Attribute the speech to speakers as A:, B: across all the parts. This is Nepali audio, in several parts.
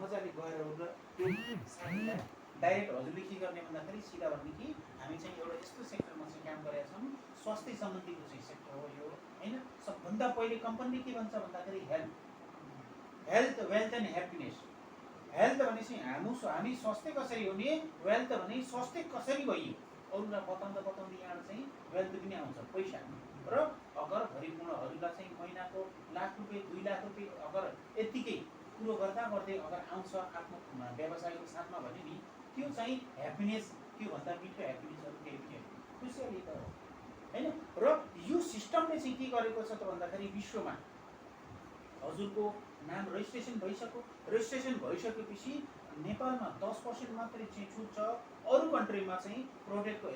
A: मजाले गएर र त्यो साथीलाई डाइरेक्ट हजुरले के गर्ने भन्दाखेरि सिधा भन्ने कि हामी चाहिँ एउटा यस्तो सेक्टरमा चाहिँ काम गरेका छौँ, स्वास्थ्य सम्बन्धीको चाहिँ सेक्टर हो यो होइन। सबभन्दा पहिले कम्पनीले के भन्छ भन्दाखेरि health wealth and happiness. Health भनेपछि हामी स्वास्थ्य कसरी हुने, वेल्थ भने स्वास्थ्य कसरी भइयो, अरूलाई बताउँदा यहाँ चाहिँ वेल्थ पनि आउँछ, पैसा। र अगर भरिपूर्ण हजुरलाई चाहिँ महिनाको ₹1,00,000 ₹2,00,000 अगर यत्तिकै कुरो गर्दा गर्दै अगर आउँछ आफ्नो व्यवसायको साथमा भने नि त्यो चाहिँ ह्याप्पिनेस, त्योभन्दा मिठो ह्याप्पिनेसहरू केही पनि होइन, खुसियाली त हो होइन। र यो सिस्टमले चाहिँ के गरेको छ त भन्दाखेरि विश्वमा हजुरको नाम रेजिस्ट्रेसन भइसक्यो, रेजिस्ट्रेसन भइसकेपछि नेपालमा 10% मात्रै चाहिँ छुट छ। अरू कन्ट्रीमा चाहिँ प्रोडक्टको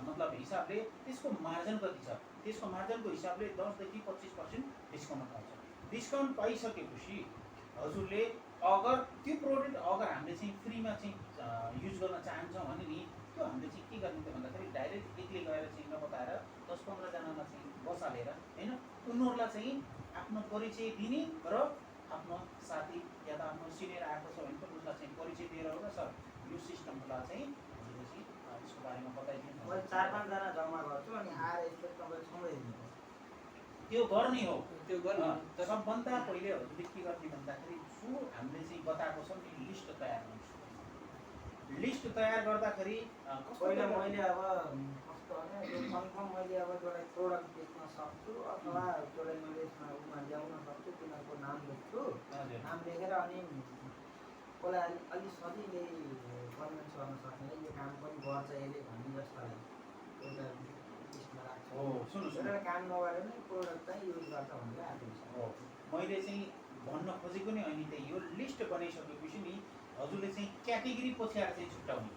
A: मतलब हिसाबले त्यसको मार्जिन कति छ, त्यसको मार्जिनको हिसाबले 10 देखि 25% डिस्काउन्ट पाउँछ। डिस्काउन्ट पाइसकेपछि हजुरले अगर त्यो प्रोडक्ट अगर हामीले चाहिँ फ्रीमा चाहिँ युज गर्न चाहन्छौँ भने नि त्यो हामीले चाहिँ के गर्ने त भन्दाखेरि डाइरेक्ट एक्लै गएर चाहिँ नबताएर 10-15 जनालाई चाहिँ बसालेर होइन उनीहरूलाई चाहिँ आफ्नो परिचय दिने र आफ्नो साथी या त आफ्नो सिनियर आएको छ भने पनि उसलाई चाहिँ परिचय दिएर हो र सर यो सिस्टमलाई चाहिँ हामीले चाहिँ यसको बारेमा बताइदिनु।
B: मैले 4-5 जना जम्मा गर्छु अनि आएर यसले तपाईँ सँगै दिनु,
A: त्यो गर्ने हो। त्यो गर्ने सबभन्दा पहिले हजुरले के गर्ने भन्दाखेरि जो हामीले चाहिँ बताएको छ नि लिस्ट तयार गर्नु। लिस्ट तयार गर्दाखेरि
B: पहिला मैले अब कस्तो भने यो कन्फर्म मैले अब एउटा प्रोडक्ट बेच्न सक्छु अथवा एउटा मैले उसमा ल्याउन सक्छु, तिनीहरूको नाम लेख्छु, नाम लेखेर अनि कसलाई अलिक सजिलै कन्भिन्स गर्न सक्ने यो काम पनि गर्छ यसले भन्ने जस्तोलाई एउटा लिस्टमा राख्छु।
A: हो सुन्नुहोस्,
B: एउटा काम नगरेर नै प्रोडक्ट चाहिँ युज गर्छ भनेर आएको
A: हो। मैले चाहिँ भन्न खोजेको नि अनि त्यही यो लिस्ट बनाइसकेपछि नि हजुरले चाहिँ क्याटेगोरी पछ्याएर चाहिँ छुट्याउने।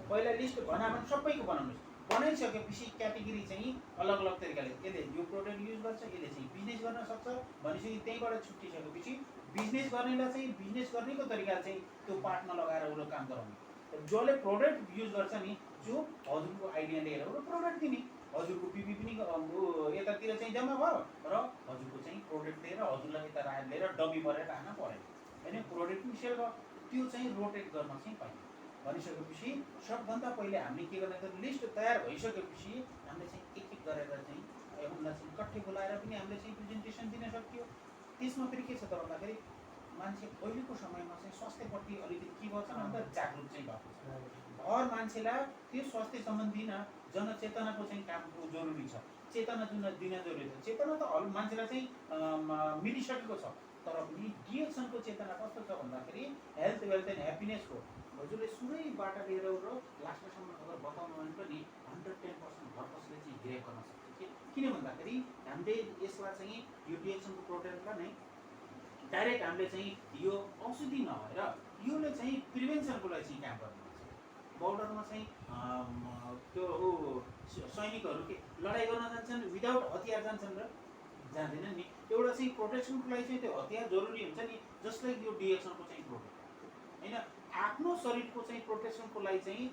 A: पहिला लिस्ट बनाएर सबैको बनाउनुहोस्, बनाइसकेपछि क्याटेगोरी चाहिँ अलग अलग तरिकाले यसले यो प्रोडक्ट युज गर्छ, यसले चाहिँ बिजनेस गर्न सक्छ भनेपछि त्यहीँबाट छुट्टिसकेपछि बिजनेस गर्नेलाई चाहिँ बिजनेस गर्नेको तरिकाले चाहिँ त्यो पार्टमा लगाएर उसले काम गराउने। जसले प्रोडक्ट युज गर्छ नि जो हजुरको आइडिया लिएर उसले प्रोडक्ट दिने, हजुरको पिपी पनि यतातिर चाहिँ जम्मा भयो र हजुरको चाहिँ प्रोडक्ट लिएर हजुरलाई यता लिएर डब्बी भरेर राख्न परेन होइन, प्रोडक्ट पनि सेल भयो। त्यो चाहिँ रोटेट गर्न चाहिँ पाइयो भनिसकेपछि सबभन्दा पहिले हामीले के गर्ने त लिस्ट तयार भइसकेपछि हामीले चाहिँ एक एक गरेर चाहिँ उनलाई चाहिँ कट्ठै बोलाएर पनि हामीले चाहिँ प्रेजेन्टेसन दिन सक्यो। त्यसमा फेरि के छ त भन्दाखेरि मान्छे पहिलेको समयमा चाहिँ स्वास्थ्यप्रति अलिकति के गर्छ भन्दा जागरुक चाहिँ भएको छ। हर मान्छेलाई त्यो स्वास्थ्य सम्बन्धी न जनचेतनाको चाहिँ कामको जरुरी छ, चेतना जुन दिन जरुरी छ। चेतना त हर मान्छेलाई चाहिँ मिलिसकेको छ, तर पनि डिएक्सनको चेतना कस्तो छ भन्दाखेरि हेल्थ वेल्थ एन्ड ह्याप्पिनेसको हजुरले सुरैबाट लिएर र लास्टसम्म अगर बताउनु भने पनि 110% घर कसले चाहिँ ग्रेप गर्न सक्छ। किन भन्दाखेरि हामीले यसलाई चाहिँ यो डिएक्सनको प्रोडक्टलाई नै डाइरेक्ट हामीले चाहिँ यो औषधि नभएर योले चाहिँ प्रिभेन्सनको लागि चाहिँ काम गर्नुपर्छ। बोर्डरमा चाहिँ त्यो सैनिकहरू के लडाइँ गर्न जान्छन् विदाउट हतियार जान्छन् र जाँदैनन् नि। एउटा चाहिँ प्रोटेक्सनको लागि चाहिँ त्यो हतियार जरुरी हुन्छ नि, जसलाई यो डिएक्सनको चाहिँ प्रोटेक्ट होइन। आफ्नो शरीरको चाहिँ प्रोटेक्सनको लागि चाहिँ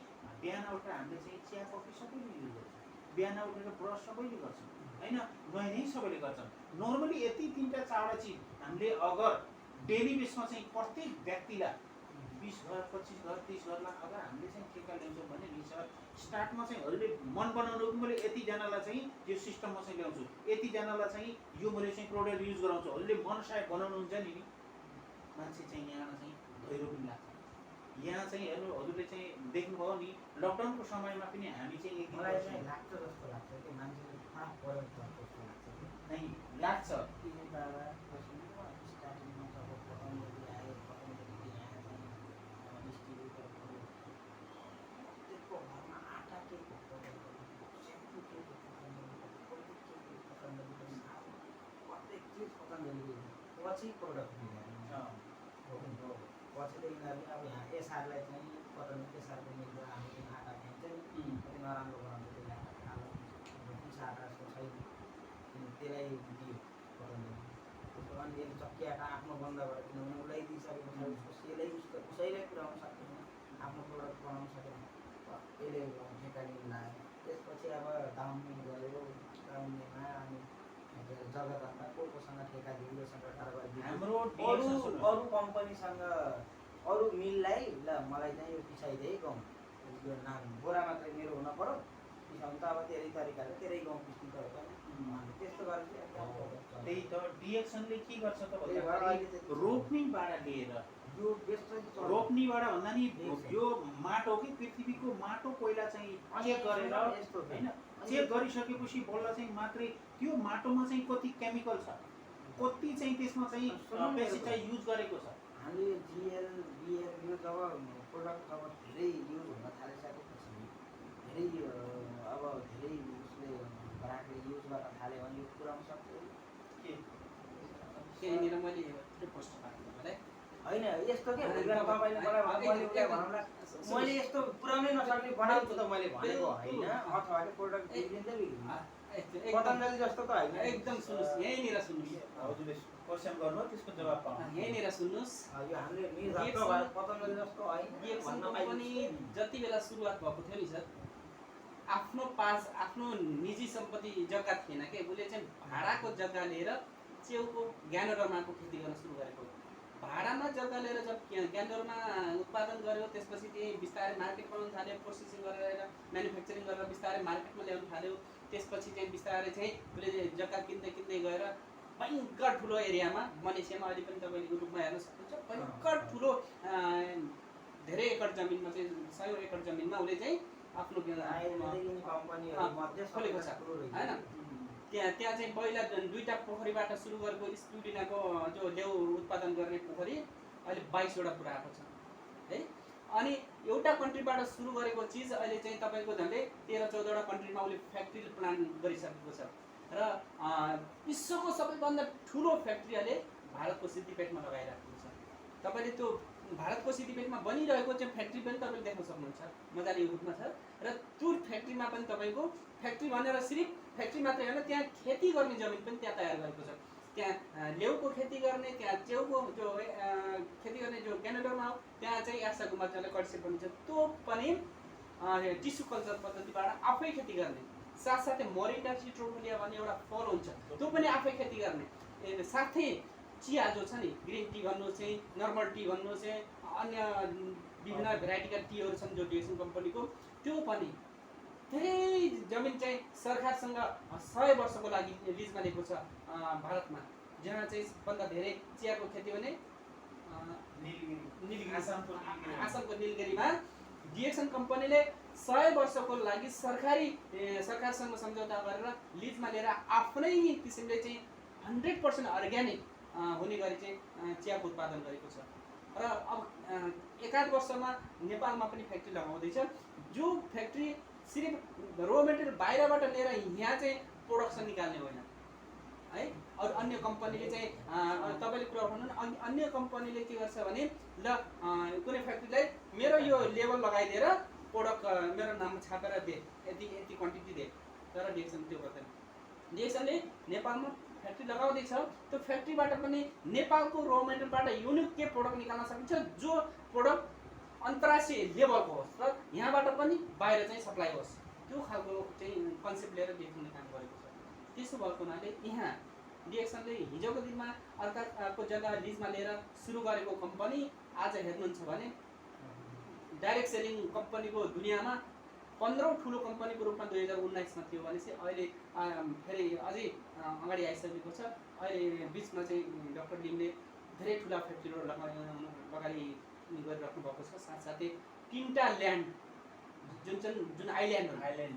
A: बिहान उठेर हामीले चाहिँ चिया कफी सबैले युज गर्छौँ, बिहान उठेर ब्रस सबैले गर्छौँ होइन, नुहाइ सबैले गर्छन्। नर्मली यति 3-4 चिज हामीले अगर डेली बेसमा चाहिँ प्रत्येक व्यक्तिलाई 20 घर 25 घर 30 घरलाई अगर हामीले चाहिँ ठेक्का ल्याउँछौँ भने नि सर स्टार्टमा चाहिँहरूले मन बनाउनु मैले यतिजनालाई चाहिँ यो सिस्टममा चाहिँ ल्याउँछु, यतिजनालाई चाहिँ यो मैले चाहिँ प्रोडक्ट युज गराउँछु,हरूले मन सायद बनाउनुहुन्छ नि मान्छे चाहिँ यहाँ चाहिँ धैर्य पनि लाग्छ। यहाँ चाहिँ हेर्नु हजुरले चाहिँ देख्नुभयो नि लकडाउनको समयमा पनि हामी चाहिँ एक
B: मलाई चाहिँ लाग्छ जस्तो लाग्छ कि मान्छेले थाहा प्रयोग गर्छ जस्तो लाग्छ
A: नै लाग्छ।
B: स्टार्टिङमा जब पठाउनेले आयो पठाउनेदेखि यहाँ चाहिँ डिस्ट्रिब्युटरको प्रत्येकको घरमा आटा केको सेम्पू केको प्रत्येक चिज पठाउनेले पछि प्रोडक्ट दिने पछिदेखि अब यहाँ एसआरलाई चाहिँ पठाउने एसआरको मिल्दा हामीले आटा खाइन्छ नि कति नराम्रो बनाउँछ त्यसले आटा खालो पिस आटा जस्तो छैन त्यसलाई दियो पठाउने। त्यसको अनि यसले चक्की आटा आफ्नो बन्द गरेर किनभने उसलाई दिइसकेको छ उसको सेलै उसैलाई पुऱ्याउन सक्दैन, आफ्नो प्रोडक्ट बनाउन सकेन, यसले ठेक्का लिन लाग्यो। त्यसपछि अब दाउन्ने गऱ्यो, दाउन्नेमा अनि जग्गा कोसँग ठेक्का दियो, योसँग कारोबार दियो, अरू कम्पनीसँग अरू मिललाई ल मलाई चाहिँ यो पिसाइदिए गहुँ यो नाम बोरा मात्रै मेरो हुन पर्यो पिसाउनु त अब तेरै तरिकाले तेरै गहुँ पिस्नु त त्यस्तो गरेर चाहिँ
A: त्यही त डिएक्सनले के गर्छ त
B: त्यही भएर अहिले चाहिँ
A: रोप्नेबाट लिएर
B: यो बेस्ट
A: रोप्नेबाट भन्दा नि यो माटो कि पृथ्वीको माटो पहिला चाहिँ चेक गरेर
B: यस्तो
A: हैन चेक गरिसकेपछि बल्ल चाहिँ मात्रै त्यो माटोमा चाहिँ कति केमिकल छ कति चाहिँ त्यसमा चाहिँ पेस्टिसाइड युज गरेको छ
B: हामीले जिएल बिएल यो जब प्रोडक्ट जब धेरै युज हुन थालिसकेपछि धेरै अब धेरै उसले ग्राहकले युज गर्न थाल्यो भने यो पुऱ्याउन सक्छ
A: के
C: त्यहीँनिर मैले त्यो पोस्ट पाएको मलाई
B: होइन यस्तो के तपाईँले मलाई मैले यस्तो पुऱ्याउनै नसक्ने बनाउँछु त मैले भनेको होइन अथवा प्रोडक्ट बिग्रिँदै बिग्रिन्छ पतञ्जलि जस्तो त होइन
C: एकदम सुन्नुहोस् यहीँनिर सुन्नुहोस्
A: हजुरले क्वेसन गर्नु त्यसको जवाब पाउनु
C: यहीँनिर सुन्नुहोस्
B: यो हामीले निर्धारित भएर पतञ्जलि जस्तो होइन
C: डिएक्सन
B: भन्न
C: कम्पनी जति बेला सुरुवात भएको थियो नि सर आफ्नो पास आफ्नो निजी सम्पत्ति जग्गा थिएन के उसले चाहिँ भाडाको जग्गा लिएर च्याउको ज्ञानोडर्माको खेती गर्न सुरु गरेको भाडामा जग्गा लिएर जब ज्ञानोडरमा उत्पादन गर्यो त्यसपछि त्यही बिस्तारै मार्केट बनाउन थाल्यो प्रोसेसिङ गरेर म्यानुफ्याक्चरिङ गरेर बिस्तारै मार्केटमा ल्याउन थाल्यो त्यसपछि चाहिँ बिस्तारै चाहिँ उसले जग्गा किन्दै किन्दै गएर भयङ्कर ठुलो एरियामा मलेसियामा अहिले पनि तपाईँले युट्युबमा हेर्न सक्नुहुन्छ भयङ्कर ठुलो धेरै एकड जमिनमा चाहिँ 100 एकड जमिनमा उसले चाहिँ आफ्नो खोलेको छ होइन त्यहाँ चाहिँ पहिला 2टा पोखरीबाट सुरु गरेको स्प्रुलिनाको जो लेउ उत्पादन गर्ने पोखरी अहिले 22वटा पुरा आएको छ है अनि एउटा कन्ट्रीबाट सुरु गरेको चिज अहिले चाहिँ तपाईँको झन्डै 13-14वटा कन्ट्रीमा उसले फ्याक्ट्री प्लान गरिसकेको छ र विश्वको सबैभन्दा ठुलो फ्याक्ट्री अहिले भारतको सिद्धिपेटमा लगाइराखेको छ तपाईँले त्यो भारतको सिद्धिपेटमा बनिरहेको चाहिँ फ्याक्ट्री पनि तपाईँले देख्न सक्नुहुन्छ मजाले युट्युबमा छ र त्यो फ्याक्ट्रीमा पनि तपाईँको फ्याक्ट्री भनेर सिर्फ फ्याक्ट्री मात्रै होइन त्यहाँ खेती गर्ने जमिन पनि त्यहाँ तयार गरेको छ त्यहाँ लेउको खेती गर्ने त्यहाँ च्याउको जो खेती गर्ने जो ज्ञानोडर्मा हो त्यहाँ चाहिँ यासाको मजाले कन्सेप्ट बनिन्छ त्यो पनि टिस्यु कल्चर पद्धतिबाट आफै खेती गर्ने साथसाथै मोरिन्डा सिट्रोफोलिया भन्ने एउटा फल हुन्छ त्यो पनि आफै खेती गर्ने साथै चिया जो छ नि ग्रिन टी भन्नु चाहिँ नर्मल टी भन्नु चाहिँ अन्य विभिन्न भेराइटीका टीहरू छन् जो डिएक्सन कम्पनीको त्यो पनि धेरै जमिन चाहिँ सरकारसँग 100 वर्षको लागि लिजमा लिएको छ भारतमा जहाँ चाहिँ भन्दा धेरै चियाको खेती भने आसामको निलगिरीमा डिएक्सन कम्पनीले 100 वर्षको लागि सरकारसँग सम्झौता गरेर लिजमा लिएर आफ्नै किसिमले चाहिँ 100% अर्ग्यानिक हुने गरी चाहिँ चियाको उत्पादन गरेको छ र अब एकाध वर्षमा नेपालमा पनि फ्याक्ट्री लगाउँदैछ जो फ्याक्ट्री सिर्फ र मेटेरियल बाहिरबाट लिएर यहाँ चाहिँ प्रोडक्सन निकाल्ने होइन है अरू अन्य कम्पनीले चाहिँ तपाईँले कुरा उठाउनु अन्य कम्पनीले के गर्छ भने ल कुनै फ्याक्ट्रीलाई मेरो यो लेभल लगाइदिएर प्रोडक्ट मेरो नाम छापेर दे यति यति क्वान्टिटी दे तर डिएक्सन त्यो गर्दैन डिएक्सनले नेपालमा फ्याक्ट्री लगाउँदैछ त्यो फ्याक्ट्रीबाट पनि नेपालको र मेटेरियलबाट युनिक के प्रोडक्ट निकाल्न सकिन्छ जो प्रोडक्ट अन्तर्राष्ट्रिय लेभलको होस् र यहाँबाट पनि बाहिर चाहिँ सप्लाई होस् त्यो खालको चाहिँ कन्सेप्ट लिएर डिएक्सनले काम गरेको छ त्यसो भएको हुनाले यहाँ डिएक्सनले हिजोको दिनमा अर्काको जग्गा लिजमा लिएर सुरु गरेको कम्पनी आज हेर्नुहुन्छ भने डाइरेक्ट सेलिङ कम्पनीको दुनियाँमा 15औं ठुलो कम्पनीको रूपमा 2019मा थियो भने चाहिँ अहिले फेरि अझै अगाडि आइसकेको छ अहिले बिचमा चाहिँ डाक्टर लिमले धेरै ठुला फ्याक्ट्रीहरू अगाडि गरिराख्नु भएको छ साथसाथै 3टा ल्यान्ड जुन आइल्यान्ड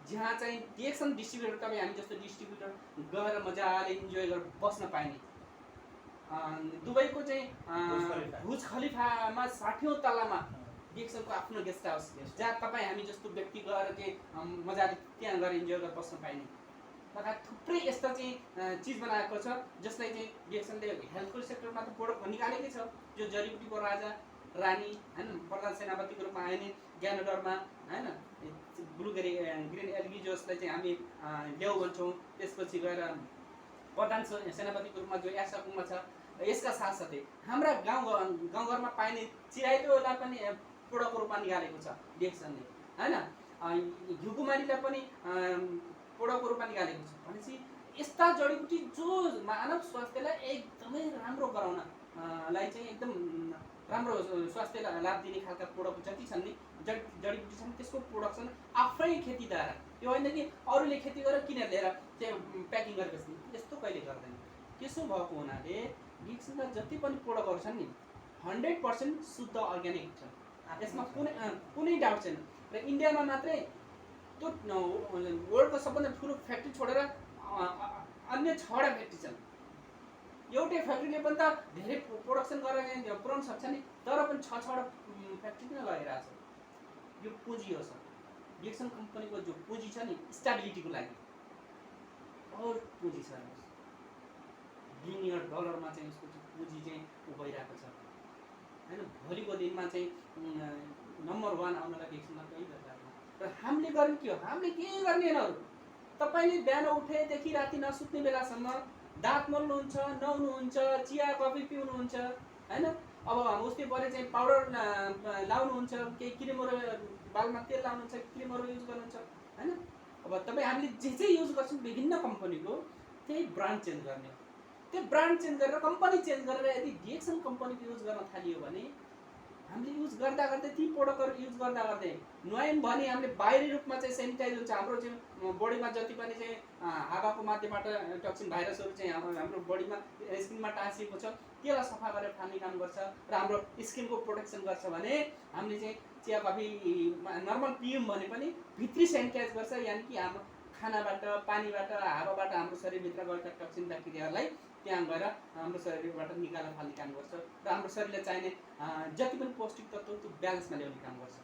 C: जहाँ चाहिँ डिएक्सन डिस्ट्रिब्युटर तपाईँ हामी जस्तो डिस्ट्रिब्युटर गएर मजाले इन्जोय गरेर बस्न पाइने दुबईको चाहिँ बुर्ज खलिफामा 60औं तलामा डिएक्सनको आफ्नो गेस्ट हाउस जहाँ तपाईँ हामी जस्तो व्यक्ति गएर चाहिँ मजाले त्यहाँ गएर इन्जोय गरेर बस्न पाइने लगायत थुप्रै यस्ता चाहिँ चिज बनाएको छ जसलाई चाहिँ डिएक्सनले हेल्थको सेक्टरमा त प्रोडक्ट निकालेकै छ जो जडीबुटीको राजा रानी हैन प्रधान सेनापतिको रूपमा आइने ज्ञानोडर्मा हैन ब्लुबेरी ग्रिन एल्गी जसलाई चाहिँ हामी ल्याउ भन्छौँ त्यसपछि गएर प्रधान सेनापतिको रूपमा जो यासाकुमा छ यसका साथसाथै हाम्रा गाउँघरमा पाइने चिराइतोलाई पनि प्रोडक्टको रूपमा निकालेको छ डिएक्सनले हैन घिउकुमारीलाई पनि प्रोडक्टको रूपमा निकालेको छ भनेपछि यस्ता जडीबुटी जो मानव स्वास्थ्यलाई एकदमै राम्रो गराउनलाई चाहिँ एकदम राम्रो स्वास्थ्यलाई लाभ दिने खालका प्रोडक्ट जति छन् नि जडीबुटी छन् त्यसको प्रोडक्सन आफै खेतीद्वारा, यो होइन कि अरूले खेती गरेर किनेर ल्याएर चाहिँ प्याकिङ गरेर बेच्ने, त्यस्तो कहिले गर्दैन। त्यसो भएको हुनाले डिएक्सनका जति पनि प्रोडक्टहरू छन् नि 100% शुद्ध अर्ग्यानिक छन्, यसमा कुनै डाउट छैन। र इन्डियामा मात्रै त्यो वर्ल्डको सबभन्दा ठुलो फ्याक्ट्री छोडेर अन्य 6वटा फ्याक्ट्री छन्। एउटै फ्याक्ट्रीले पनि त धेरै प्रोडक्सन गरेर पुऱ्याउन सक्छ नि, तर पनि 6वटा फ्याक्ट्री किन लगाइरहेको छ? यो पुँजी हो सर। डिएक्सन कम्पनीको जो पुँजी छ नि स्टेबिलिटीको लागि और पुँजी छ, बिलियन डलरमा चाहिँ यसको पुँजी चाहिँ भइरहेको छ होइन। भोलिको दिनमा चाहिँ नम्बर 1 आउनलाई डिएक्सनमा कहीँ दरकार। र हामीले गर्ने के हो? हामीले के गर्ने अरू? तपाईँले बिहान उठेदेखि राति नसुत्ने बेलासम्म दाँत मोल्नुहुन्छ, नुहाउनुहुन्छ, चिया कफी पिउनुहुन्छ होइन। अब उसले परे चाहिँ पाउडर लाउनुहुन्छ, केही क्रिमहरू बालमा तेल लाउनुहुन्छ, क्रिमहरू युज गर्नुहुन्छ होइन। अब तपाईँ हामीले जे युज गर्छौँ विभिन्न कम्पनीको, त्यही ब्रान्ड चेन्ज गर्ने हो। त्यो ब्रान्ड चेन्ज गरेर कम्पनी चेन्ज गरेर यदि डिएक्सन कम्पनीको युज गर्न थालियो भने हामीले युज गर्दा गर्दै ती प्रोडक्टहरू युज गर्दा गर्दै नुहायौँ भने हामीले बाहिरी रूपमा चाहिँ सेनिटाइज हुन्छ। हाम्रो चाहिँ बडीमा जति पनि चाहिँ हावाको माध्यमबाट टक्सिन भाइरसहरू चाहिँ हाम्रो बडीमा स्किनमा टाँसिएको छ त्यसलाई सफा गरेर फाल्ने काम गर्छ र हाम्रो स्किनको प्रोटेक्सन गर्छ भने हामीले चाहिँ चिया कफी नर्मल पियौँ भने पनि भित्री सेनिटाइज गर्छ, यानि कि हाम्रो खानाबाट, पानीबाट, हावाबाट हाम्रो शरीरभित्र गएका टक्सिन ब्याक्टेरियाहरूलाई त्यहाँ गएर हाम्रो शरीरबाट निकालेर फाल्ने काम गर्छ र हाम्रो शरीरलाई चाहिने जति पनि पौष्टिक तत्त्व त्यो ब्यालेन्समा ल्याउने काम गर्छ।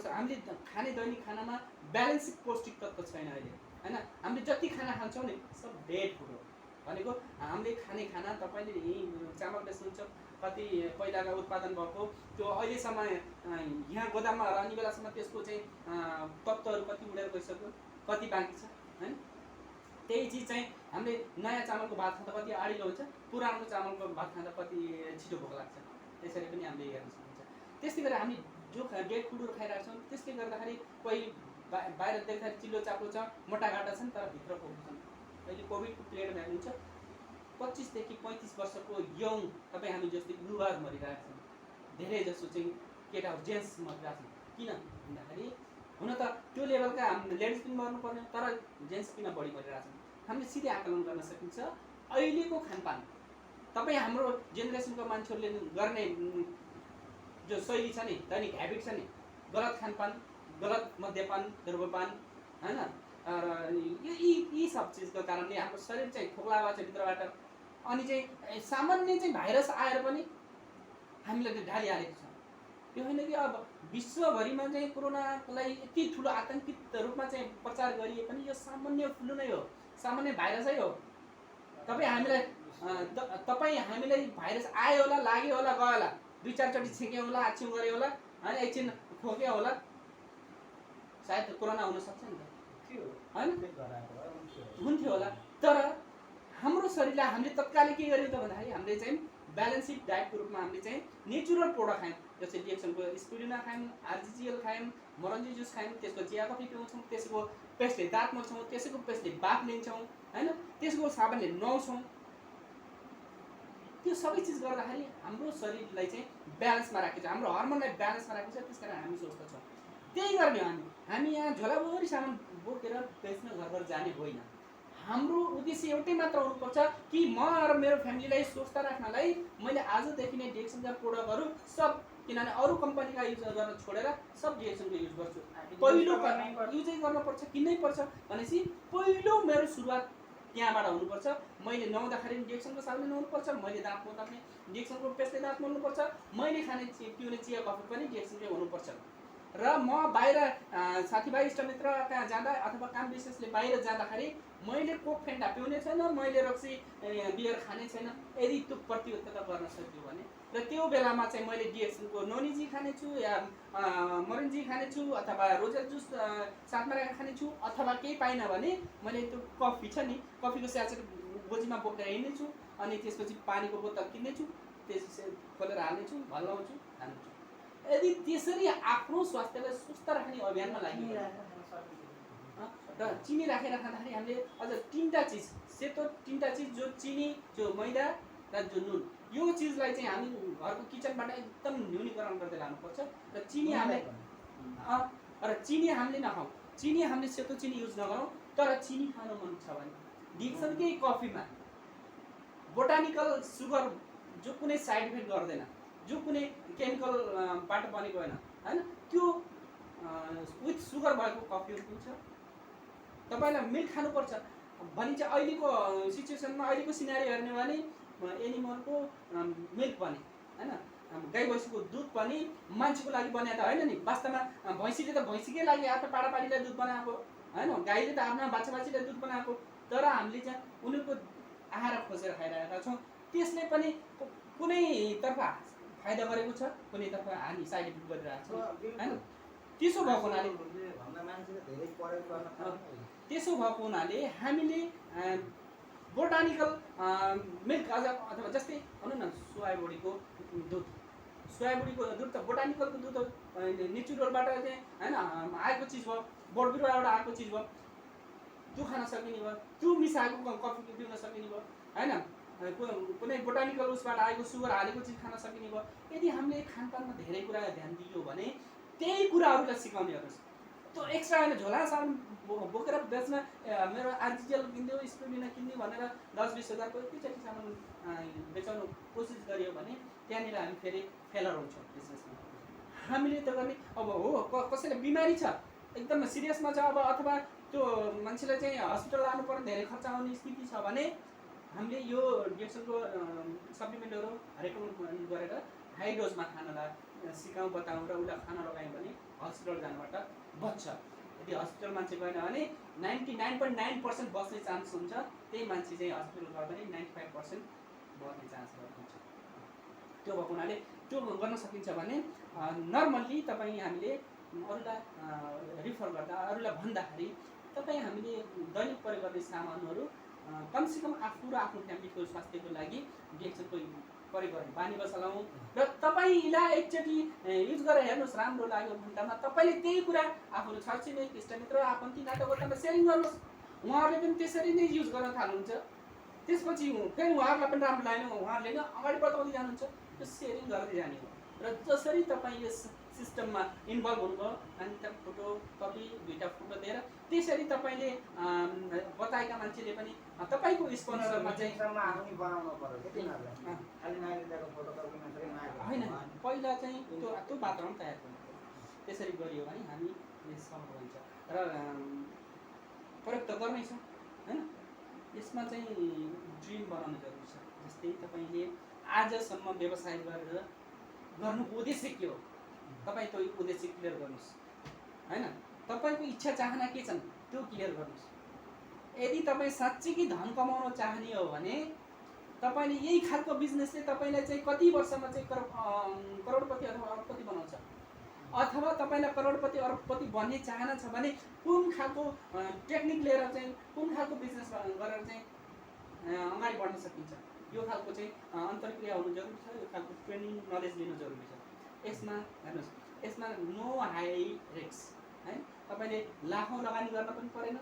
C: हामीले खाने दैनिक खानामा ब्यालेन्स पौष्टिक तत्त्व छैन अहिले होइन। हामीले जति खाना खान्छौँ नि सब डेड फुड हो भनेको। हामीले खाने खाना तपाईँले यहीँ चामल बेच्नुहुन्छ, कति पहिलाका उत्पादन भएको त्यो अहिलेसम्म यहाँ गोदाममा रहने बेलासम्म त्यसको चाहिँ तत्त्वहरू कति उडेर गइसक्यो, कति बाँकी छ होइन। त्यही चिज चाहिँ हामीले नयाँ चामलको भात खाँदा कति आडिलो हुन्छ, पुरानो चामलको भात खाँदा कति छिटो भोक लाग्छ, त्यसरी पनि हामीले हेर्न सक्नुहुन्छ। त्यस्तै गरेर हामी जो डेड फुडहरू खाइरहेको छौँ त्यसले गर्दाखेरि कोही बाहिर देख्दाखेरि चिल्लो चाप्लो छ, मोटाघाटा छन् तर भित्र पोख्नु छन्। अहिले कोभिडको पिरियडमा हेर्नुहुन्छ 25 देखि 35 वर्षको यङ तपाईँ हामी जस्तो युवाहरू मरिरहेको छन्, धेरै जसो चाहिँ केटाहरू जेन्ट्स मरिरहेको छन्। किन भन्दाखेरि हुन त त्यो लेभलका लेडिज पनि मर्नुपर्ने तर जेन्ट्स किन बढी मरिरहेको छन्? हामीले सिधै आकलन गर्न सकिन्छ अहिलेको खानपान। तपाईँ हाम्रो जेनेरेसनको मान्छेहरूले गर्ने जो शैली छ नि, दैनिक ह्याबिट छ नि, गलत खानपान, गलत मद्यपान, धूम्रपान होइन, यी सब चिजको कारणले हाम्रो शरीर चाहिँ खोक्ला भएको छ भित्रबाट। अनि चाहिँ सामान्य चाहिँ भाइरस आएर पनि हामीलाई ढालिहालेको छ। यो होइन कि अब विश्वभरिमा चाहिँ कोरोनालाई यति ठुलो आतङ्कित रूपमा चाहिँ प्रचार गरिए पनि यो सामान्य फ्लू नै हो, सामान्य भाइरसै हो। तपाईँ हामीलाई भाइरस आयो होला, लाग्यो होला, गयो होला, 2-4 चोटि छेक्यो होला, आछ्यौँ गऱ्यो होला होइन, एकछिन खोक्यो होला, सायद कोरोना हुनसक्छ नि त होइन, हुन्थ्यो होला। तर हाम्रो शरीरलाई हामीले तत्कालै के गर्यौँ त भन्दाखेरि हामीले चाहिँ ब्यालेन्सिड डायटको रूपमा हामीले चाहिँ नेचुरल प्रोडक्ट खायौँ। जस्तै डिएक्सनको स्पिरुलिना खायौँ, आरजिजिएल खायौँ, मोरन्जी जुस खायौँ, त्यसको चिया कफी पिउँछौँ, त्यसको पेस्टले दाँत मोल्छौँ, त्यसको पेस्टले बाफ लिन्छौँ होइन, त्यसको साबुनले नुहाउँछौँ। त्यो सबै चिज गर्दाखेरि हाम्रो शरीरलाई चाहिँ ब्यालेन्समा राखेको छ, हाम्रो हर्मोनलाई ब्यालेन्समा राखेको छ, त्यस कारण हामी स्वस्थ छौँ। त्यही गर्ने हो हामी यहाँ झोलाभरि सामान बोकेर बेच्न घर जाने होइन। हाम्रो उद्देश्य एउटै मात्र हुनुपर्छ कि म र मेरो फ्यामिलीलाई स्वस्थ राख्नलाई मैले आजदेखि नै डिएक्सनका प्रोडक्टहरू सब, किनभने अरू कम्पनीका युज गर्न छोडेर सब डिएक्सनको युज गर्छु। पहिलो युजै गर्नुपर्छ, किन्नै पर्छ भनेपछि पहिलो मेरो सुरुवात त्यहाँबाट हुनुपर्छ। मैले नुहाउँदाखेरि डिएक्सनको साबुनले नुहाउनुपर्छ, मैले दाँत मोल्दा पनि डिएक्सनको पेस्टले दाँत मोल्नुपर्छ, मैले पिउने चिया कफी पनि डिएक्सनकै हुनुपर्छ। र म बाहिर साथीभाइ इष्टमित्र कहाँ जाँदा अथवा काम विशेषले बाहिर जाँदाखेरि मैले कोक फेन्टा पिउने छैन, मैले रक्सी बियर खाने छैन। यदि त्यो प्रतिबद्धता गर्न सक्यो भने र त्यो बेलामा चाहिँ मैले डिएक्सनको नोनीजी खानेछु या मोरन्जी खानेछु अथवा रोजर जुस साथमा राखेर खानेछु, अथवा केही पाइनँ भने मैले त्यो कफी छ नि, कफीको स्याचेट गोजीमा बोकेर हिँड्नेछु, अनि त्यसपछि पानीको बोतल किन्नेछु, त्यसपछि खोलेर हाल्नेछु, भल्लाउँछु, खानेछु। यदि त्यसरी आफ्नो स्वास्थ्यलाई स्वस्थ राख्ने अभियानमा लागि र चिनी राखेर खाँदाखेरि हामीले अझ 3टा चिज, सेतो 3टा चिज, जो चिनी, जो मैदा र जो नुन, यो चिजलाई चाहिँ हामी घरको किचनबाट एकदम न्यूनीकरण गर्दै लानुपर्छ र चिनी हामीले र चिनी हामीले नखाउँ, चिनी हामीले सेतो चिनी युज नगरौँ। तर चिनी खानु मन छ भने डिएक्सनकै कफीमा बोटानिकल सुगर जो कुनै साइड इफेक्ट गर्दैन, जो कुनै केमिकलबाट बनेको होइन होइन, त्यो विथ सुगर भएको कफीहरू हुन्छ। तपाईँलाई मिल्क खानुपर्छ भने चाहिँ अहिलेको सिचुएसनमा अहिलेको सिनारी हेर्ने हो भने एनिमलको मिल्क पनि होइन, गाई भैँसीको दुध पनि मान्छेको लागि बनाएको होइन नि। वास्तवमा भैँसीले त भैँसीकै लागि आफ्नो पाडापाडीलाई दुध बनाएको होइन, गाईले त आफ्ना बाछाबाछीलाई दुध बनाएको। तर हामीले चाहिँ उनीहरूको आहार खोजेर खाइरहेका छौँ। त्यसले पनि कुनै तर्फ फाइदा गरेको छ, कुनै तर्फ हानि साइड इफेक्ट गरिरहेको छ होइन। त्यसो भएको हुनाले हामीले बोटानिकल मिल्क अथवा जस्तै भनौँ न सोयाबुडीको दुध त बोटानिकलको दुध हो, नेचुरलबाट चाहिँ होइन आएको चिज भयो, बोट बिरुवाबाट आएको चिज भयो, त्यो खान सकिने भयो, त्यो मिसाएको कफी पिउन सकिने भयो होइन। कुनै बोटानिकल उसबाट आएको सुगर हालेको चिज खान सकिने भयो। यदि हामीले खानपानमा धेरै कुरा ध्यान दियो भने त्यही कुराहरूलाई सिकाउने गर्छ। त्यो एक्स्ट्रा होइन झोला सामान बोकेर बेच्न मेरो आर्टिजिएल किनिदियो स्प्रुलिना किनिदियो भनेर 10-20 हजारको एकैचोटि सामान बेचाउनु कोसिस गरियो भने त्यहाँनिर हामी फेरि फेलर हुन्छौँ बिजनेसमा। हामीले त गर्ने अब हो कसैलाई बिमारी छ एकदम सिरियसमा छ अब, अथवा त्यो मान्छेलाई चाहिँ हस्पिटल लानुपर्ने धेरै खर्च आउने स्थिति छ भने हामीले यो डिएक्सनको सप्लिमेन्टहरू रेकमेन्ड गरेर हाई डोजमा खानलाई सिकाउँ, बताउँ र उसलाई खाना लगायौँ भने हस्पिटल जानुबाट बच्छ। यदि हस्पिटल मान्छे गएन भने 99.9% बस्ने चान्स हुन्छ, त्यही मान्छे चाहिँ हस्पिटल गयो भने 95% बस्ने चान्स हुन्छ। त्यो भएको हुनाले त्यो गर्न सकिन्छ भने नर्मल्ली तपाईँ हामीले अरूलाई रिफर गर्दा अरूलाई भन्दाखेरि तपाईँ हामीले दैनिक प्रयोग गर्ने सामानहरू कमसेकम आफू र आफ्नो फ्यामिलीको स्वास्थ्यको लागि डिएक्सनको प्रयोग गर्ने बानी बसालौँ र तपाईँलाई एकचोटि युज गरेर हेर्नुहोस्, राम्रो लाग्यो भन्दामा तपाईँले त्यही कुरा आफ्नो छरछिमेक इष्टमित्र आफन्ती नाटकहरूमा सेयरिङ गर्नुहोस्। उहाँहरूले पनि त्यसरी नै युज गर्न थाल्नुहुन्छ। त्यसपछि फेरि उहाँहरूलाई पनि राम्रो लाग्यो, उहाँहरूले नै अगाडि बढाउँदै जानुहुन्छ। त्यो सेयरिङ गर्दै जाने हो र जसरी तपाईँ यस सिस्टममा इन्भल्भ हुनुभयो अनि त्यहाँ फोटो कपी 2टा फोटो दिएर त्यसरी तपाईँले बताएका मान्छेले पनि तपाईँको स्पोन्सरमा चाहिँ होइन, पहिला चाहिँ त्यो वातावरण तयार गर्नु त्यसरी गरियो भने हामी सफल हुन्छ र प्रयोग त गर्नेछौँ होइन। यसमा चाहिँ ड्रिम बनाउनु जरुरी छ। जस्तै तपाईँले आजसम्म व्यवसाय गरेर गर्नुको उद्देश्य के हो, तपाईँ त्यो उद्देश्य क्लियर गर्नुहोस् होइन। तपाईँको इच्छा चाहना के छन् त्यो क्लियर गर्नुहोस्। यदि तपाईँ साँच्चै धन कमाउन चाहने हो भने तपाईँले यही खालको बिजनेसले तपाईँलाई चाहिँ कति वर्षमा चाहिँ करोडपति अथवा अरबपति बनाउँछ, अथवा तपाईँलाई करोडपति अरबपति बन्ने चाहना छ भने कुन खालको टेक्निक लिएर चाहिँ कुन खालको बिजनेस गरेर चाहिँ अगाडि बढ्न सकिन्छ, यो खालको चाहिँ अन्तर्क्रिया हुनु जरुरी छ। यो खालको ट्रेनिङ नलेज लिनु जरुरी छ। यसमा हेर्नुहोस्, यसमा नो हाई रिस्क है। तपाईँले लाखौँ लगानी गर्न पनि परेन,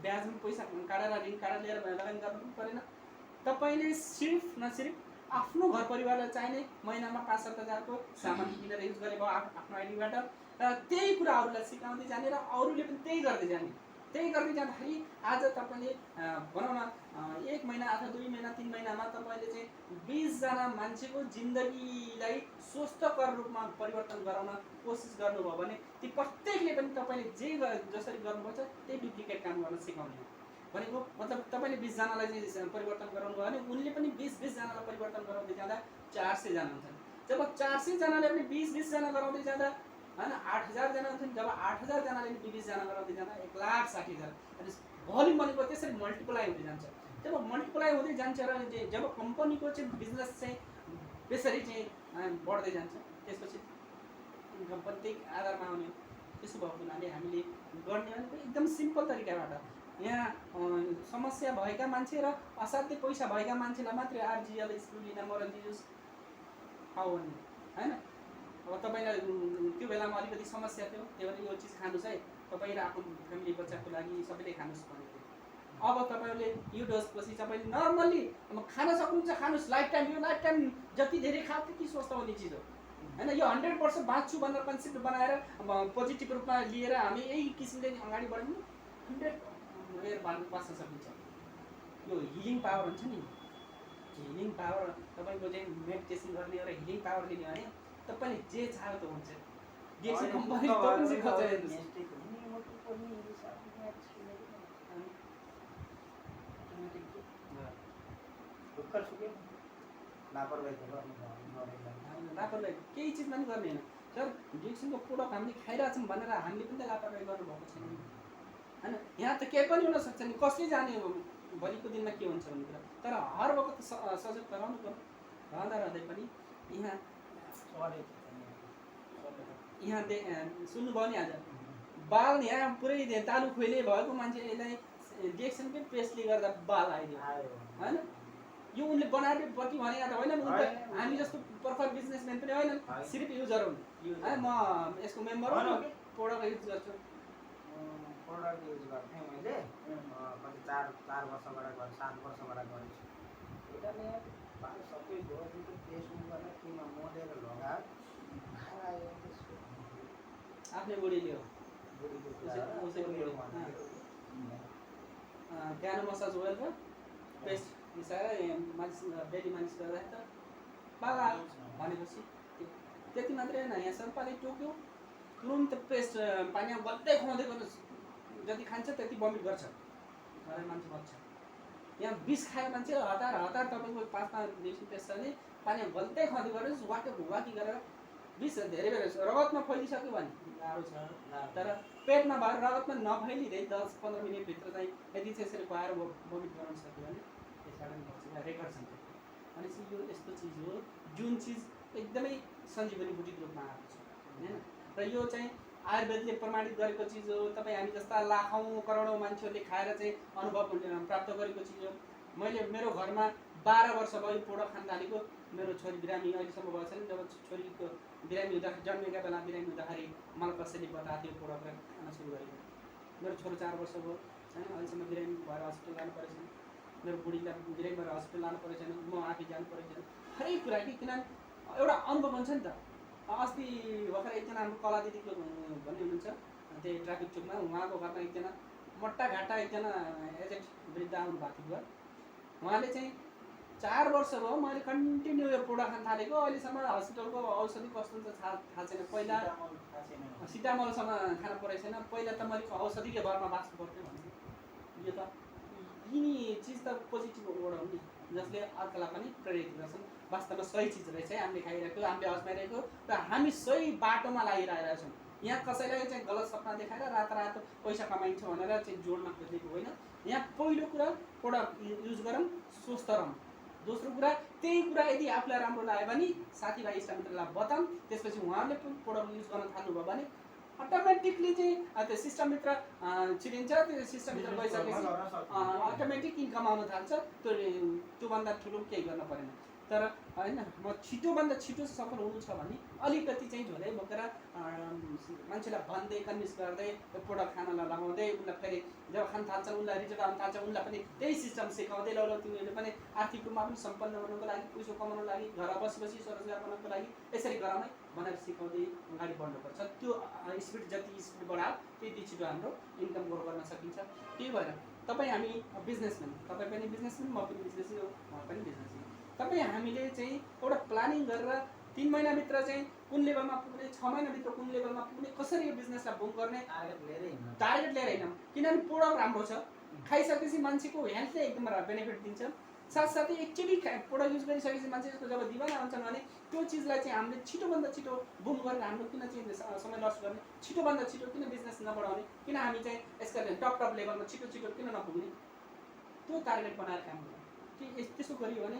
C: ब्याजमा पैसा काटेर ऋण काटेर लिएर लगानी गर्न पनि परेन। तपाईँले सिर्फ न सिर्फ आफ्नो घर परिवारलाई चाहिने महिनामा 5-7 हजारको सामान किनेर युज गरेको आफ्नो आइडीबाट र त्यही कुराहरूलाई सिकाउँदै जाने र अरूले पनि त्यही गर्दै जाने। त्यही गर्दै जाँदाखेरि आज तपाईँले भनौँ न 1 महिना अथवा 2 महिना 3 महिनामा तपाईँले चाहिँ 20 जना मान्छेको जिन्दगीलाई स्वस्थकर रूपमा परिवर्तन गराउन कोसिस गर्नुभयो भने ती प्रत्येकले पनि तपाईँले जे जसरी गर्नुपर्छ त्यही डुप्लिकेट काम गर्न सिकाउने हो भनेको। मतलब तपाईँले 20 जनालाई चाहिँ परिवर्तन गराउनु भयो भने उनले पनि 20 जनालाई परिवर्तन गराउँदै जाँदा 400 जना हुन्छन्। जब 400 जनाले पनि 20 जना गराउँदै जाँदा होइन 8000 जना हुन्छन्। जब 8000 जनाले 20 जना गराउँदै जाँदा 1,60,000। अनि भोल्युम भनेको त्यसरी मल्टिप्लाई हुँदै जान्छ। जब मल्टिप्लाई हुँदै जान्छ र जब कम्पनीको चाहिँ बिजनेस चाहिँ त्यसरी चाहिँ बढ्दै जान्छ त्यसपछि इन्कम प्रत्येक आधारमा आउने। त्यसो भएको हुनाले हामीले गर्ने भनेको एकदम सिम्पल तरिकाबाट यहाँ समस्या भएका मान्छे र असाध्यै पैसा भएका मान्छेलाई मात्रै आरजिएल स्प्रुलिना मोरन्जी जुस खाऊ भन्ने होइन। अब तपाईँलाई त्यो बेलामा अलिकति समस्या थियो, त्यही भएर यो चिज खानुहोस् है तपाईँ र आफ्नो फ्यामिली बच्चाको लागि सबैले खानुहोस् भन्ने थियो। अब तपाईँले यो डोजपछि तपाईँले नर्मल्ली खान सक्नुहुन्छ, खानुहोस्। लाइफ टाइम, यो लाइफ टाइम जति धेरै खायो त्यति स्वस्थ हुने चिज हो होइन। यो 100 वर्ष बाँच्छु भनेर कन्सेप्ट बनाएर पोजिटिभ रूपमा लिएर हामी यही किसिमले अगाडि बढ्यौँ 100 इयर बाँच्न सकिन्छ। यो हिलिङ पावर हुन्छ नि, हिलिङ पावर तपाईँको चाहिँ मेडिटेसन गर्ने एउटा हिलिङ पावर लिने भने तपाईँले जे चाह्यो त्यो हुन्छ। डिएक्सन कम्पनी तपाईँ चाहिँ खोजेर लापरवाही केही चिजमा पनि गर्ने होइन सर। डिएक्सनको प्रोडक्ट हामीले खाइरहेछौँ भनेर हामीले पनि त लापरवाही गर्नुभएको छैन होइन। यहाँ त केही पनि हुनसक्छ नि, कसले जाने हो भोलिको दिनमा के हुन्छ भन्ने कुरा। तर हर वखत सजग गराउनु पर्यो। रहँदा रहँदै पनि यहाँ सुन्नुभयो नि आज बाल यहाँ पुरै तालु खोइले भएको मान्छेलाई डिएक्सनकै पेस्टले गर्दा बाल आइदियो होइन। यो उनले बनाएर बटी भने त होइन, हामी जस्तो पर्फर बिजनेसम्यान पनि होइन, सिर्फ युजर हुन् है। म यसको मेम्बर हो, प्रोडक्ट युज गर्छु।
B: प्रोडक्ट युज गर्थेँ मैले कति 4 वर्षबाट 7 वर्षबाट गरेको छु। एटाले बाल सबै भयो, त्यो पेस्ट गरेर केमा मोडेर लगायो, खाएर आयो त्यसको
C: आफ्नै बुढीले हो क्यानो मसाज ओइल र पेस्ट मिसाएर मालिस डेली मालिस गर्दा त बाल आयो भनेपछि त्यति मात्रै होइन। यहाँ सरपाले टोक्यो तुरुन्त पेस्ट पानीमा गल्दै खुवाउँदै गर्नुहोस्, जति खान्छ त्यति बमिट गर्छ गरेर मान्छे बच्छ। यहाँ 20 खायो मान्छे हतार हतार तपाईँको 5-5 दिन पेस्टले पानीमा गल्दै खुवाउँदै गर्नुहोस्, वाकी गरेर 20 धेरै बेर रगतमा फैलिसक्यो भने गाह्रो छ। तर पेटमा भएर रगतमा नफैलिँदै 10-15 मिनटभित्र चाहिँ यदि त्यसरी खुवाएर बमिट गराउन सक्यो भने त्यसबाट रेकर्ड छ। भनेपछि यो यस्तो चिज हो जुन चिज एकदमै सञ्जीवनी बुटीको रूपमा आएको छ होइन। र यो चाहिँ आयुर्वेदले प्रमाणित गरेको चिज हो। तपाईँ हामी जस्ता लाखौँ करोडौँ मान्छेहरूले खाएर चाहिँ अनुभव प्राप्त गरेको चिज हो। मैले मेरो घरमा 12 वर्ष भयो प्रोडक्ट खान थालेको। मेरो छोरी बिरामी अहिलेसम्म भएको छैन। जब छोरीको बिरामी हुँदाखेरि जन्मेका बेला बिरामी हुँदाखेरि मलाई कसैले बताएको थियो प्रोडक्ट खान सुरु गरेको। मेरो छोरो 4 वर्ष भयो होइन, अहिलेसम्म बिरामी भएर हस्पिटल जानु परेको छैन। मेरो बुढीलाई बिरामी भएर हस्पिटल लानु परेको छैन, म आफै जानु परेको छैन। हरेक कुरा कि किनभने एउटा अनुभव हुन्छ नि त। अस्ति भर्खर एकजना हाम्रो कला दिदीको भन्ने हुनुहुन्छ त्यही ट्राफिक चोकमा, उहाँको घरमा एकजना मोटा घाटा एकजना एजेड वृद्ध आउनु भएको थियो। उहाँले चाहिँ 4 वर्ष भयो मैले कन्टिन्यू यो प्रोडक्ट खान थालेको, अहिलेसम्म हस्पिटलको औषधि कस्तो हुन्छ थाहा छैन। पहिला सिटामलसम्म खान परेको छैन, पहिला त मैले औषधिकै भरमा बाँच्नु पर्थ्यो भन्छु। यो त यिनी चिज त पोजिटिभ वर्ण हो नि, जसले अर्कालाई पनि प्रेरित गर्छन्। वास्तवमा सही चिज रहेछ है हामीले खाइरहेको, हामीले अजमाइरहेको र हामी सही बाटोमा लागिरहेका छौँ। यहाँ कसैलाई चाहिँ गलत सपना देखाएर रातो पैसा कमाइन्छ भनेर चाहिँ जोड्न खोजेको होइन। यहाँ पहिलो कुरा प्रोडक्ट युज गरौँ, स्वस्थ रहौँ। दोस्रो कुरा त्यही कुरा यदि आफूलाई राम्रो लाग्यो भने साथीभाइ इष्टमित्रलाई बताऊँ, त्यसपछि उहाँहरूले पनि प्रोडक्ट युज गर्न थाल्नुभयो भने अटोमेटिकली चाहिँ त्यो सिस्टमभित्र छिरिन्छ। त्यो सिस्टमभित्र गइसकेपछि अटोमेटिक इन्कम आउन थाल्छ। त्योभन्दा ठुलो केही गर्न परेन। तर होइन म छिटोभन्दा छिटो सफल हुनु छ भने अलिकति चाहिँ झोलै बोकेर मान्छेलाई भन्दै कन्भिन्स गर्दै प्रोडक्ट खानलाई लगाउँदै उसलाई फेरि जब खान थाल्छ उसलाई रिजल्ट आउन थाल्छ उनलाई पनि त्यही सिस्टम सिकाउँदै ल तिमीहरूले पनि आर्थिक रूपमा पनि सम्पन्न गर्नको लागि, पैसा कमाउनको लागि, घर बसी स्वरोजगार बनाउनको लागि यसरी गरौँ है भनेर सिकाउँदै अगाडि बढ्नुपर्छ। त्यो स्पिड जति स्पिड बढायो त्यति छिटो हाम्रो इन्कम ग्रो गर्न सकिन्छ। त्यही भएर तपाईँ हामी बिजनेसम्यान, तपाईँ पनि बिजनेसम्यान, म पनि बिजनेसम्यान हो, उहाँ पनि बिजनेसम्यान। तपाईँ हामीले चाहिँ एउटा प्लानिङ गरेर 3 महिनाभित्र चाहिँ कुन लेभलमा पुग्ने, 6 महिनाभित्र कुन लेभलमा पुग्ने, कसरी यो बिजनेसलाई बुक गर्ने टार्गेट लिएर हिँडौँ। किनभने प्रोडक्ट राम्रो छ, खाइसकेपछि मान्छेको हेल्थले एकदम बेनिफिट दिन्छ। साथसाथै एकचोटि प्रोडक्ट युज गरिसकेपछि मान्छेको जब दिवाना हुन्छन् भने त्यो चिजलाई चाहिँ हामीले छिटोभन्दा छिटो बुम गरेर हाम्रो किन चाहिँ समय लस गर्ने, छिटोभन्दा छिटो किन बिजनेस नबढाउने, किन हामी चाहिँ यसका टप लेभलमा छिटो किन नपुग्ने, त्यो टार्गेट बनाएर काम गर्नु। कि त्यसो गरियो भने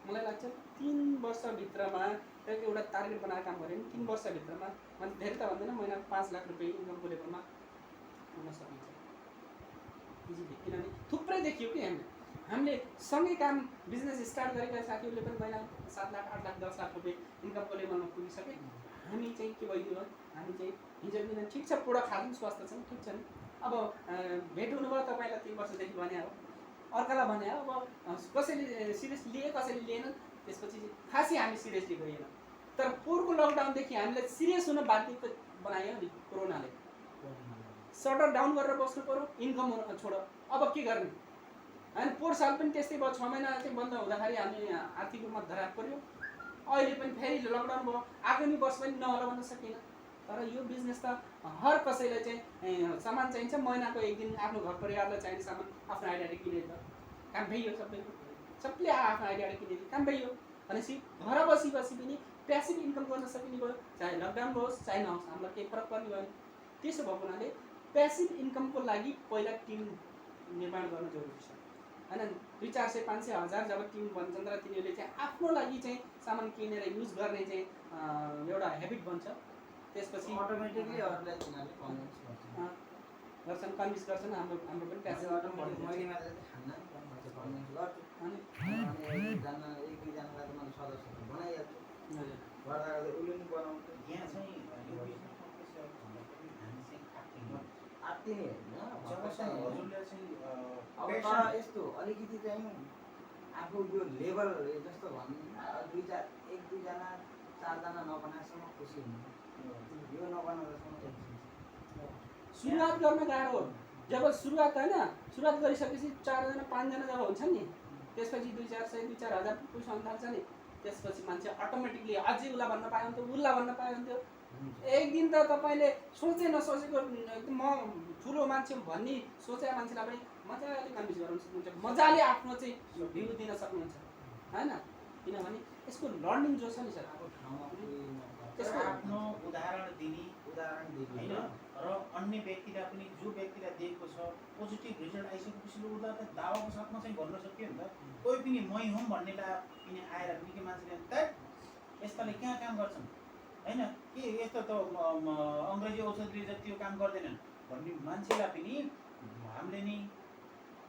C: मलाई लाग्छ 3 वर्षभित्रमा एउटा टार्गेट बनाएर काम गऱ्यो भने 3 वर्षभित्रमा मैले धेरै त भन्दैन, महिना 5 लाख रुपियाँ इन्कमको लेभलमा हुन सकिन्छ इजिली। किनभने थुप्रै देखियो कि हामीले सँगै काम बिजनेस स्टार्ट गरेका साथीहरूले पनि महिना 7 लाख 8 लाख 10 लाख रुपियाँ इन्कमको लेभलमा पुगिसके। हामी चाहिँ के भइदियो, हामी चाहिँ हिजो दिन ठिक छ प्रोडक्ट खाँदैछौँ, स्वास्थ्य छौँ, ठिक छ नि, अब भेट हुनुभयो तपाईँलाई 3 वर्षदेखि भने हो, अर्कालाई भने हो, अब कसैले सिरियसली लिए कसैले लिएन, त्यसपछि खासै हामी सिरियसली गएन। तर पोहोरको लकडाउनदेखि हामीलाई सिरियस हुन बाध्य बनायो नि कोरोनाले। सटर डाउन गरेर बस्नु पर्यो, इन्कम छोड, अब के गर्ने होइन। पोहोर साल पनि त्यस्तै भयो, 6 महिना चाहिँ बन्द हुँदाखेरि हामी आर्थिक रूपमा धराप पर्यो। अहिले पनि फेरि लकडाउन भयो, आगामी वर्ष पनि नहोला भन्न सकिनँ। तर यो बिजनेस त हर कसैलाई चाहिँ सामान चाहिन्छ, महिनाको एक दिन आफ्नो घर परिवारलाई चाहिने सामान आफ्नो आइडियाले किनेर काम भइयो, सबले आफ्नो आइडियाले किनेर काम भइयो भनेपछि घर बसी पनि प्यासिभ इन्कम गर्न सकिने भयो। चाहे लकडाउन होस् चाहे नहोस्, हामीलाई केही फरक पर्ने भयो। त्यसो भएको हुनाले प्यासिभ इन्कमको लागि पहिला टिम निर्माण गर्न जरुरी छ होइन। 200-400, 500, 1000 जब टिम बन्छन् र तिनीहरूले चाहिँ आफ्नो लागि चाहिँ सामान किनेर युज गर्ने चाहिँ एउटा हेबिट बन्छ, त्यसपछि
B: अटोमेटिकली अरूलाई तिनीहरूले कन्भिन्स
C: गर्छन्, कन्भिन्स गर्छन्। हाम्रो पनि प्यासिभ
B: अटोमेटिक मैले मात्र खान्न म चाहिँ कन्भिन्स गर्छु अनि एकजना एक दुईजनालाई त मैले सदस्यहरू बनाइहाल्छु, गर्दा गर्दै उसले नि बनाउँछु।
A: यहाँ चाहिँ यो बिजनेसमा के छ भन्दाखेरि हामी चाहिँ
B: आत्तिने
A: जबसम्म हजुरले चाहिँ
B: अब तर यस्तो अलिकति चाहिँ आफू यो लेभल जस्तो भन्नु 1-2जना 4जना नबनाएसम्म खुसी हुनु, यो नबनाउँदासम्म
C: सुरुवात गर्न गाह्रो हो। जब सुरुवात होइन, सुरुवात गरिसकेपछि 4जना 5जना जब हुन्छ नि, त्यसपछि 2-400, 2-4000 पैसा आउन थाल्छ नि, त्यसपछि मान्छे अटोमेटिकली अझै उसलाई भन्न पायो हुन्थ्यो, उसलाई भन्न पायो हुन्थ्यो। एक दिन त तपाईँले सोचे नसोचेको एकदम म ठुलो मान्छे भन्ने सोचेको मान्छेलाई पनि मजाले कन्भिन्स गराउन सक्नुहुन्छ, मजाले आफ्नो चाहिँ भ्यू दिन सक्नुहुन्छ होइन। किनभने यसको लर्निङ जो छ नि सर,
B: अब ठाउँमा
A: त्यसको आफ्नो उदाहरण दिने होइन
B: होइन
A: र अन्य व्यक्तिलाई पनि जो व्यक्तिलाई दिएको छ पोजिटिभ रिजल्ट आइसकेपछि उसलाई त दावाको साथमा चाहिँ भन्न सक्यो नि त। कोही पनि मै हुँ भन्नेलाई पनि आएर निकै मान्छेले त यस्ताले कहाँ काम गर्छन् होइन, के यस्तो त अङ्ग्रेजी औषधले जति यो काम गर्दैनन् भन्ने मान्छेलाई पनि हामीले नि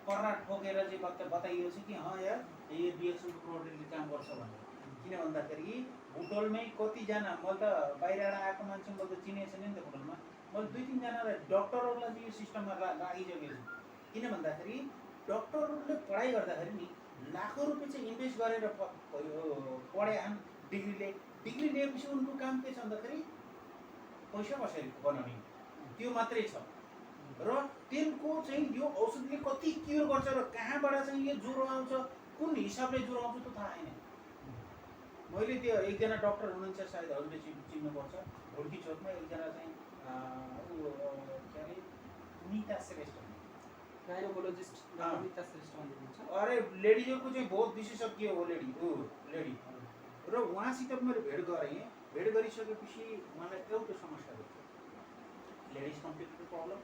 A: कर्रा ठोकेर चाहिँ बताइएको छ कि यार यो डिएक्सनको प्रोडक्टले काम गर्छ भनेर। किन भन्दाखेरि बुटोलमै कतिजना, मैले त बाहिरबाट आएको मान्छे मैले त चिनेको छैन नि त बुटोलमा, मैले 2-3जनालाई डक्टरहरूलाई चाहिँ यो सिस्टममा लागिसकेको छु। किन भन्दाखेरि डक्टरहरूले पढाइ गर्दाखेरि नि लाखौँ रुपियाँ चाहिँ इन्भेस्ट गरेर पढाएछन्, डिग्री लिएपछि उनको काम के छ भन्दाखेरि पैसा कसरी बनाउने त्यो मात्रै छ। र तिनको चाहिँ यो औषधले कति क्योर गर्छ र कहाँबाट चाहिँ यो ज्वरो आउँछ, कुन हिसाबले ज्वरो आउँछ त्यो थाहा छैन। मैले त्यो एकजना डक्टर हुनुहुन्छ, सायद हजुरले चिन्नुपर्छ, ढुल्की चोकमा एकजना चाहिँ के अरे निता श्रेष्ठ,
C: गाइनोकोलोजिस्ट निता श्रेष्ठ हुनुहुन्छ।
A: अरे लेडिजको चाहिँ बहुत विशेषज्ञ हो लेडी र उहाँसित मैले भेट गरेँ। भेट गरिसकेपछि मलाई एउटा समस्या थियो, लेडिज कम्प्लिकेटेड प्रब्लम,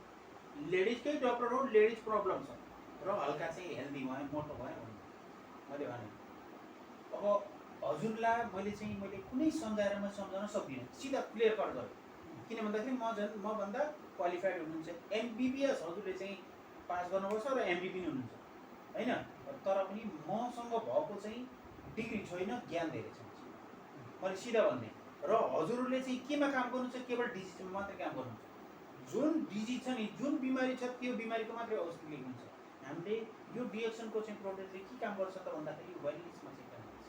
A: लेडिजकै डक्टर हो, लेडिज प्रब्लम छ र हल्का चाहिँ हेल्दी भयो, मोटो भयो भने मैले भने अब हजुरलाई मैले कुनै सम्झाएर म सम्झाउन सक्दिनँ, सिधा क्लियर कट गरेँ। किन भन्दाखेरि मभन्दा क्वालिफाइड हुनुहुन्छ, एमबिबिएस हजुरले चाहिँ पास गर्नुपर्छ र एमडी पनि हुनुहुन्छ होइन। तर पनि मसँग भएको चाहिँ डिग्री छैन, ज्ञान धेरै छ, मैले सिधा भन्ने। र हजुरहरूले चाहिँ केमा काम गर्नुहुन्छ, केवल डिजिजमा मात्रै काम गर्नुहुन्छ। जुन डिजिज छ नि, जुन बिमारी छ त्यो बिमारीको मात्रै औषधि लेख्नुहुन्छ। हामीले यो डिएक्सनको चाहिँ प्रोडक्टले के काम गर्छ त भन्दाखेरि वेलनेसमा चाहिँ काम गर्छ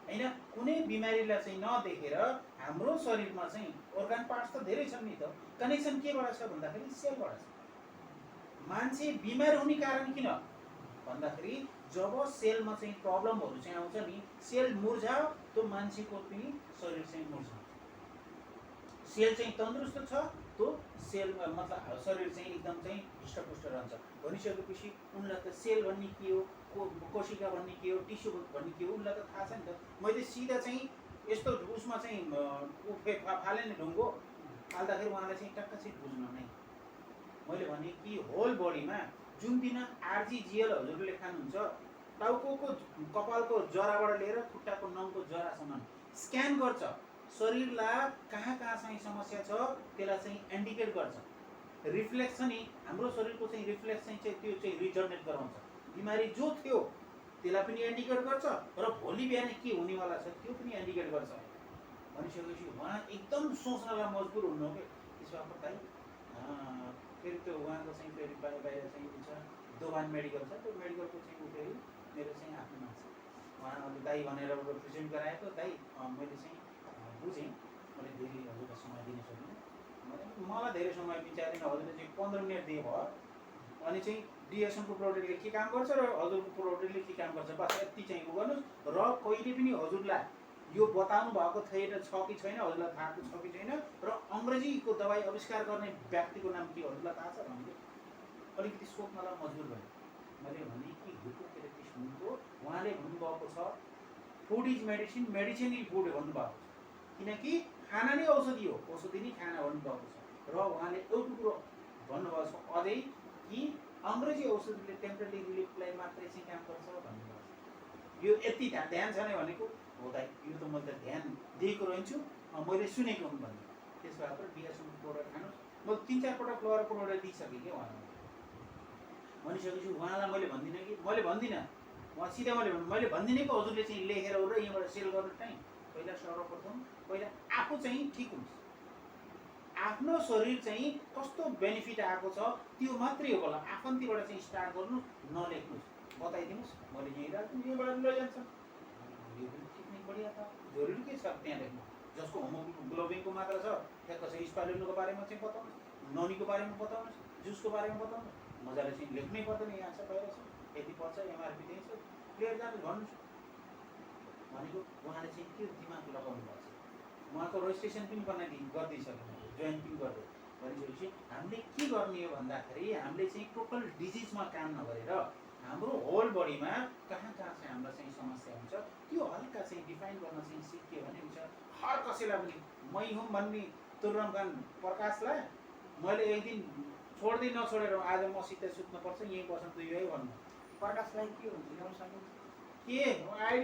A: होइन। कुनै बिमारीलाई चाहिँ नदेखेर हाम्रो शरीरमा चाहिँ अर्गान पार्ट्स त धेरै छन् नि त, कनेक्सन केबाट छ भन्दाखेरि सेलबाट छ। मान्छे बिमार हुने कारण किन भन्दाखेरि जब सेलमा चाहिँ प्रब्लमहरू चाहिँ आउँछ नि, सेल मुर्झायो त्यो मान्छेको पनि शरीर चाहिँ मुर्झाउँछ। सेल चाहिँ तन्दुरुस्त छ त्यो सेल मतलब शरीर चाहिँ एकदम चाहिँ हृष्टपुष्ट रहन्छ। भनिसकेपछि उनलाई त सेल भन्ने के हो, कोशिका भन्ने के हो, टिस्यु भन्ने के हो उनलाई त थाहा छ नि त। मैले सिधा चाहिँ यस्तो उसमा चाहिँ फालेँ नि ढुङ्गो फाल्दाखेरि उहाँलाई चाहिँ टक्क चाहिँ बुझ्न नै मैले भने कि होल बडीमा जुन दिन आरजिजिएल हजुरले खानुहुन्छ, टाउको कपालको जराबाट लिएर खुट्टाको नङको जरासम्म स्क्यान गर्छ, शरीरलाई कहाँ चाहिँ समस्या छ त्यसलाई चाहिँ इन्डिकेट गर्छ। रिफ्लेक्स छ नि हाम्रो शरीरको चाहिँ रिफ्लेक्स चाहिँ त्यो चाहिँ रिजनरेट गराउँछ। बिमारी जो थियो त्यसलाई पनि इन्डिकेट गर्छ र भोलि बिहान के हुनेवाला छ त्यो पनि इन्डिकेट गर्छ। भनिसकेपछि उहाँ एकदम सोच्नलाई मजबुर हुनु हो कि त्यसो भाइ फेरि त्यो उहाँको चाहिँ फेरि बाहिर चाहिँ उ छ दोभान मेडिकल छ, त्यो मेडिकलको चाहिँ उ फेरि मेरो चाहिँ आफ्नो मान्छे उहाँले दाइ भनेर प्रेजेन्ट गराएको। दाइ मैले चाहिँ बुझेँ, मैले धेरै हजुरलाई समय दिन सकिनँ, मलाई धेरै समय बिचारिन, हजुरले चाहिँ 15 मिनट दिए भयो अनि चाहिँ डिएसनको प्रोडक्टले के काम गर्छ र हजुरको प्रोडक्टले के काम गर्छ, बस यति चाहिँ उ गर्नुहोस्। र कहिले पनि हजुरलाई यो बताउनु भएको थिएन छ कि छैन, हजुरलाई थाहा छ कि छैन, र अङ्ग्रेजीको दबाई आविष्कार गर्ने व्यक्तिको नाम के हजुरलाई थाहा छ भने अलिकति सोध्नलाई मजबुर भयो। मैले भने कि हिपोक्रेटिस हुनुको उहाँले भन्नुभएको छ food is medicine, medicine is food भन्नुभएको छ, किनकि खाना नै औषधि हो, औषधि नै खाना भन्नुभएको छ। र उहाँले एउटा कुरो भन्नुभएको छ अझै कि अङ्ग्रेजी औषधिले टेम्परेरी रिलिफलाई मात्रै चाहिँ काम गर्छ भन्नुभएको छ। यो यति ध्यान छैन भनेको हो दाइ, यो त मैले त ध्यान दिएको रहन्छु, मैले सुनेको हुँ भन्ने। त्यस भएर डिएसनको प्रोडक्ट खानुहोस्। म 3-4 पटक लगेर प्रोडक्ट दिइसकेँ कि उहाँलाई भनिसकेपछि उहाँलाई मैले भन्दिनँ कि मैले भन्दिनँ, उहाँ सिधा मैले भन्दिनँ कि हजुरले चाहिँ लेखेर र यहाँबाट सेल गर्नुहोस् नै। पहिला सर्वप्रथम पहिला आफू चाहिँ ठिक हुन्छ, आफ्नो शरीर चाहिँ कस्तो बेनिफिट आएको छ त्यो मात्रै हो होला। आफन्तीबाट चाहिँ स्टार्ट गर्नु नलेख्नुहोस्, बताइदिनुहोस्, मैले यहीँ राख्छु, यहीँबाट लैजान्छ। यो पनि टेक्निक बढिया छ, जरुरी के छ त्यहाँ लेख्नु। जसको होमोग्लोबिनको मात्रा छ त्यहाँ कसै स्पाइरुलिनको बारेमा चाहिँ बताउनुहोस्, ननीको बारेमा बताउनुहोस्, जुसको बारेमा बताउनुहोस्, मजाले चाहिँ लेख्नै पर्दैन। यहाँ छ बाहिर छ यति पर्छ, एमआरपी त्यही छ, क्लियर जानुहोस् भन्नुहोस् भनेको। उहाँले चाहिँ त्यो दिमाग लगाउनु भएको छ। उहाँको रेजिस्ट्रेसन पनि गरिदिइसक्नु, जोइन पनि गर्दै भनिसकेपछि हामीले के गर्ने हो भन्दाखेरि हामीले चाहिँ टोटल डिजिजमा काम नगरेर हाम्रो होल बडीमा कहाँ चाहिँ हाम्रो चाहिँ समस्या हुन्छ त्यो हल्का चाहिँ डिफाइन गर्न चाहिँ सिक्यो भने हुन्छ। हर कसैलाई पनि मै हुँ भन्ने तुरुरमखान प्रकाशलाई मैले एक दिन छोड्दै नछोडेर आज मसित सुत्नुपर्छ, यहीँ बस्नु त यही भन्नु,
B: प्रकाशलाई के हुन्छ ल्याउन सकिन्छ
A: के आइडी